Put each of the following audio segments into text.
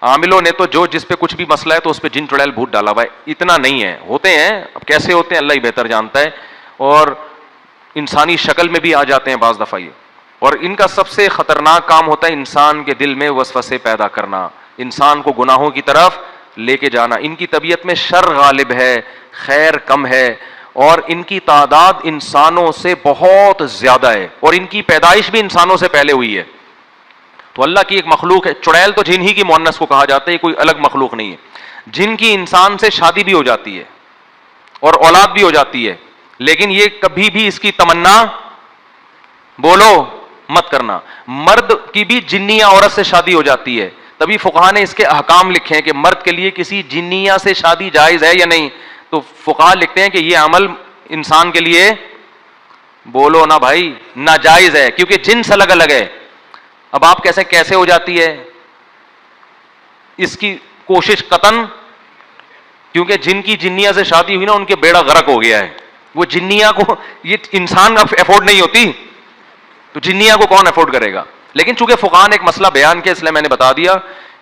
عاملوں نے تو جس پہ کچھ بھی مسئلہ ہے تو اس پہ جن چڑیل بھوت ڈالا ہوا ہے. اتنا نہیں ہے, ہوتے ہیں, اب کیسے ہوتے ہیں اللہ ہی بہتر جانتا ہے, اور انسانی شکل میں بھی آ جاتے ہیں بعض دفعہ یہ. اور ان کا سب سے خطرناک کام ہوتا ہے انسان کے دل میں وسوسے پیدا کرنا, انسان کو گناہوں کی طرف لے کے جانا. ان کی طبیعت میں شر غالب ہے, خیر کم ہے, اور ان کی تعداد انسانوں سے بہت زیادہ ہے, اور ان کی پیدائش بھی انسانوں سے پہلے ہوئی ہے. تو اللہ کی ایک مخلوق ہے, چڑیل تو جن ہی کی مؤنث کو کہا جاتا ہے, کوئی الگ مخلوق نہیں ہے. جن کی انسان سے شادی بھی ہو جاتی ہے اور اولاد بھی ہو جاتی ہے, لیکن یہ کبھی بھی اس کی تمنا بولو مت کرنا. مرد کی بھی جنیا عورت سے شادی ہو جاتی ہے, تبھی فقہا نے اس کے احکام لکھے ہیں کہ مرد کے لیے کسی جنیا سے شادی جائز ہے یا نہیں. تو فقہا لکھتے ہیں کہ یہ عمل انسان کے لیے بولو نا بھائی ناجائز ہے, کیونکہ جنس الگ الگ ہے. اب آپ کیسے ہو جاتی ہے, اس کی کوشش قطن, کیونکہ جن کی جنیا سے شادی ہوئی نا ان کے بیڑا غرق ہو گیا ہے. وہ جنیا کو یہ انسان افورڈ نہیں ہوتی, تو جنیا کو کون افورڈ کرے گا. لیکن چونکہ فقہا نے ایک مسئلہ بیان کیا, اس لیے میں نے بتا دیا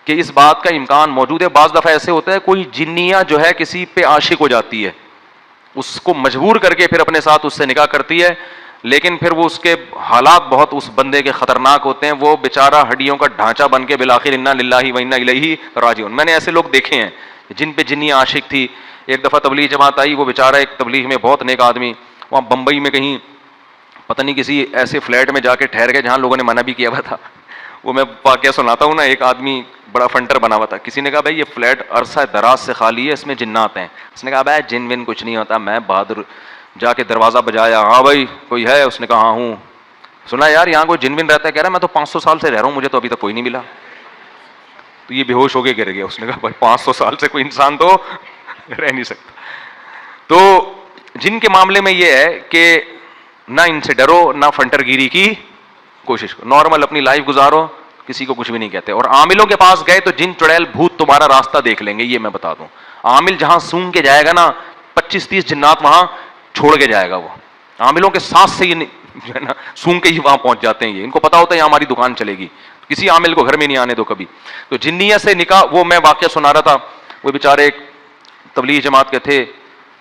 کہ اس بات کا امکان موجود ہے. بعض دفعہ ایسے ہوتا ہے کوئی جنیا جو ہے کسی پہ عاشق ہو جاتی ہے, اس کو مجبور کر کے پھر اپنے ساتھ اس سے نکاح کرتی ہے, لیکن پھر وہ اس کے حالات بہت اس بندے کے خطرناک ہوتے ہیں, وہ بیچارہ ہڈیوں کا ڈھانچہ بن کے بالآخر انا للہ و انا الیہ راجعون. میں نے ایسے لوگ دیکھے ہیں جن پہ جنیا عاشق تھی. ایک دفعہ تبلیغ جماعت آئی, وہ بیچارہ ایک تبلیغ میں بہت نیک آدمی, وہاں بمبئی میں کہیں پتہ نہیں کسی ایسے فلیٹ میں جا کے ٹھہر گئے جہاں لوگوں نے منع بھی کیا ہوا تھا. وہ میں واقعہ سناتا ہوں نا, ایک آدمی بڑا فنٹر بنا ہوا تھا, کسی نے کہا بھائی یہ فلیٹ عرصہ دراز سے خالی ہے, اس میں جنات ہیں. اس نے کہا بھائی جن ون کچھ نہیں ہوتا. میں بہادر جا کے دروازہ بجایا, ہاں بھائی کوئی ہے؟ اس نے کہا ہاں ہوں. سنا یار یہاں کوئی جن ون رہتا ہے؟ کہہ رہا میں تو 500 سال سے رہ رہا ہوں, مجھے تو ابھی تک کوئی نہیں ملا. تو یہ بے ہوش ہو کے گر گیا. اس نے کہا بھائی 500 سال سے کوئی انسان تو رہ نہیں سکتا. تو جن کے معاملے میں یہ ہے کہ نہ ان سے ڈرو, نہ فنٹر گیری کی کوشش کرو, نارمل اپنی لائف گزارو, کسی کو کچھ بھی نہیں کہتے. اور عاملوں کے پاس گئے تو جن چڑیل بھوت تمہارا راستہ دیکھ لیں گے, یہ میں بتا دوں. عامل جہاں سونگ کے جائے گا نا 25-30 جنات وہاں چھوڑ کے جائے گا. وہ عاملوں کے ساتھ سے یہ جو ہے نا سونگ کے ہی وہاں پہنچ جاتے ہیں. یہ ان کو پتا ہوتا ہے یہاں ہماری دکان چلے گی, کسی عامل کو گھر میں نہیں آنے دو کبھی. تو جنیہ سے نکاح, وہ میں واقعہ سنا رہا تھا, وہ بیچارے ایک تبلیغ جماعت کے تھے,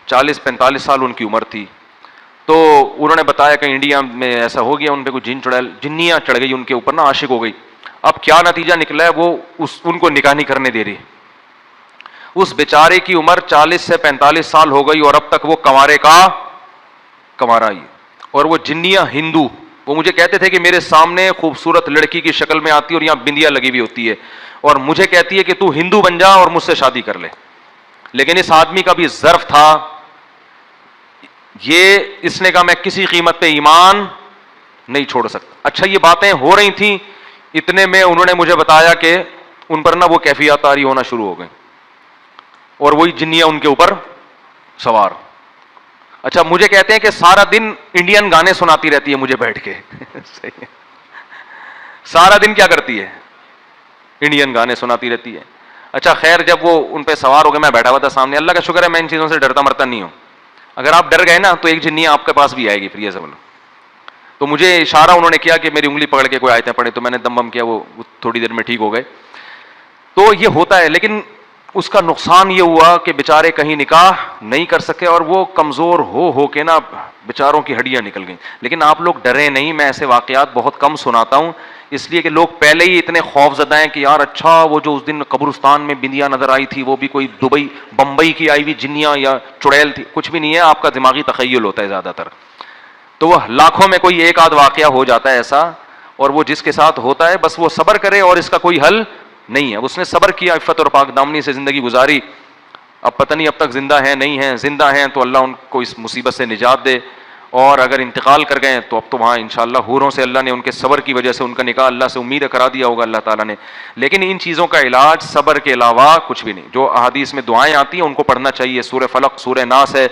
40-45 سال ان کی عمر تھی. تو انہوں نے بتایا کہ انڈیا میں ایسا ہو گیا, ان پہ کوئی جنیاں چڑھ گئی ان کے اوپر نا, عاشق ہو گئی. اب کیا نتیجہ نکلا ہے, وہ ان کو نکاح نہیں کرنے دے رہی. اس بیچارے کی عمر 40 سے 45 سال ہو گئی اور اب تک وہ کنوارے کا کنوارا ہی. اور وہ جنیاں ہندو, وہ مجھے کہتے تھے کہ میرے سامنے خوبصورت لڑکی کی شکل میں آتی ہے اور یہاں بندیا لگی ہوئی ہوتی ہے, اور مجھے کہتی ہے کہ تو ہندو بن جا اور مجھ سے شادی کر لے. لیکن اس آدمی کا بھی ظرف تھا, یہ اس نے کہا میں کسی قیمت پہ ایمان نہیں چھوڑ سکتا. اچھا یہ باتیں ہو رہی تھیں, اتنے میں انہوں نے مجھے بتایا کہ ان پر نا وہ کیفیات طاری ہونا شروع ہو گئی, اور وہی جنیاں ان کے اوپر سوار. اچھا مجھے کہتے ہیں کہ سارا دن انڈین گانے سناتی رہتی ہے مجھے بیٹھ کے. سارا دن کیا کرتی ہے؟ انڈین گانے سناتی رہتی ہے. اچھا خیر, جب وہ ان پہ سوار ہو گئے, میں بیٹھا ہوا تھا سامنے. اللہ کا شکر ہے میں ان چیزوں سے ڈرتا مرتا نہیں ہوں. اگر آپ ڈر گئے نا تو ایک جنیاں آپ کے پاس بھی آئے گی, پھر یہ سب. تو مجھے اشارہ انہوں نے کیا کہ میری انگلی پکڑ کے کوئی آیتیں پڑھے, تو میں نے دم بم کیا, وہ تھوڑی دیر میں ٹھیک ہو گئے. تو یہ ہوتا ہے, لیکن اس کا نقصان یہ ہوا کہ بیچارے کہیں نکاح نہیں کر سکے, اور وہ کمزور ہو کے نا بیچاروں کی ہڈیاں نکل گئیں. لیکن آپ لوگ ڈریں نہیں, میں ایسے واقعات بہت کم سناتا ہوں, اس لیے کہ لوگ پہلے ہی اتنے خوف زدہ ہیں کہ یار اچھا وہ جو اس دن قبرستان میں بندیاں نظر آئی تھی وہ بھی کوئی دبئی بمبئی کی آئی ہوئی جنیاں یا چڑیل تھی. کچھ بھی نہیں ہے, آپ کا دماغی تخیل ہوتا ہے زیادہ تر. تو وہ لاکھوں میں کوئی ایک آدھ واقعہ ہو جاتا ہے ایسا, اور وہ جس کے ساتھ ہوتا ہے بس وہ صبر کرے, اور اس کا کوئی حل نہیں ہے. اس نے صبر کیا, عفت اور پاک دامنی سے زندگی گزاری. اب پتہ نہیں اب تک زندہ ہیں نہیں ہیں, زندہ ہیں تو اللہ ان کو اس مصیبت سے نجات دے, اور اگر انتقال کر گئے تو اب تو وہاں انشاءاللہ حوروں سے اللہ نے ان کے صبر کی وجہ سے ان کا نکاح اللہ سے امید کرا دیا ہوگا اللہ تعالیٰ نے. لیکن ان چیزوں کا علاج صبر کے علاوہ کچھ بھی نہیں. جو احادیث میں دعائیں آتی ہیں ان کو پڑھنا چاہیے. سورہ فلق, سورہ ناس ہے,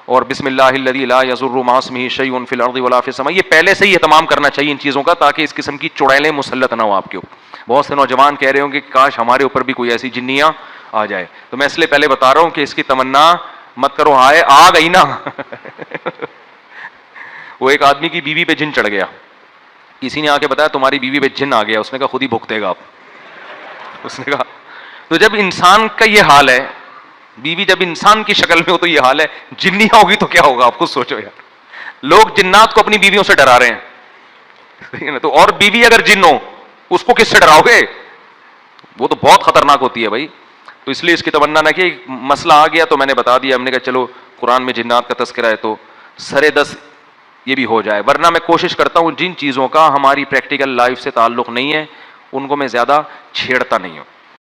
اور بسم اللہ الذی لا یضر مع اسمہ شیء فی الارض ولا فی السماء. یہ پہلے سے ہی اہتمام کرنا چاہیے ان چیزوں کا, تاکہ اس قسم کی چڑیلیں مسلط نہ ہو آپ کے اوپر. بہت سے نوجوان کہہ رہے ہوں کہ کاش ہمارے اوپر بھی کوئی ایسی جنیاں آ جائے. تو میں اس لیے پہلے بتا رہا ہوں کہ اس کی تمنا مت کرو, آئے آ گئی نا. وہ ایک آدمی کی بیوی پہ جن چڑھ گیا, کسی نے آ کے بتایا تمہاری بیوی پہ جن آ گیا. اس نے کہا خود ہی بھگتے گا آپ. اس نے کہا تو جب انسان کا یہ حال ہے, بیوی جب انسان کی شکل میں ہو تو یہ حال ہے, جنیاں ہوگی تو کیا ہوگا آپ خود سوچو یار. لوگ جنات کو اپنی بیویوں سے ڈرا رہے ہیں, تو اور بیوی اگر جن ہو اس کو کس سے ڈراؤ گے؟ وہ تو بہت خطرناک ہوتی ہے بھائی. تو اس لیے اس کی تمنا نہ کہ مسئلہ آ گیا تو میں نے بتا دیا, ہم نے کہا چلو قرآن میں جنات کا تذکرہ ہے تو سرے دس یہ بھی ہو جائے. ورنہ میں کوشش کرتا ہوں جن چیزوں کا ہماری پریکٹیکل لائف سے تعلق نہیں ہے ان کو میں زیادہ چھیڑتا نہیں ہوں.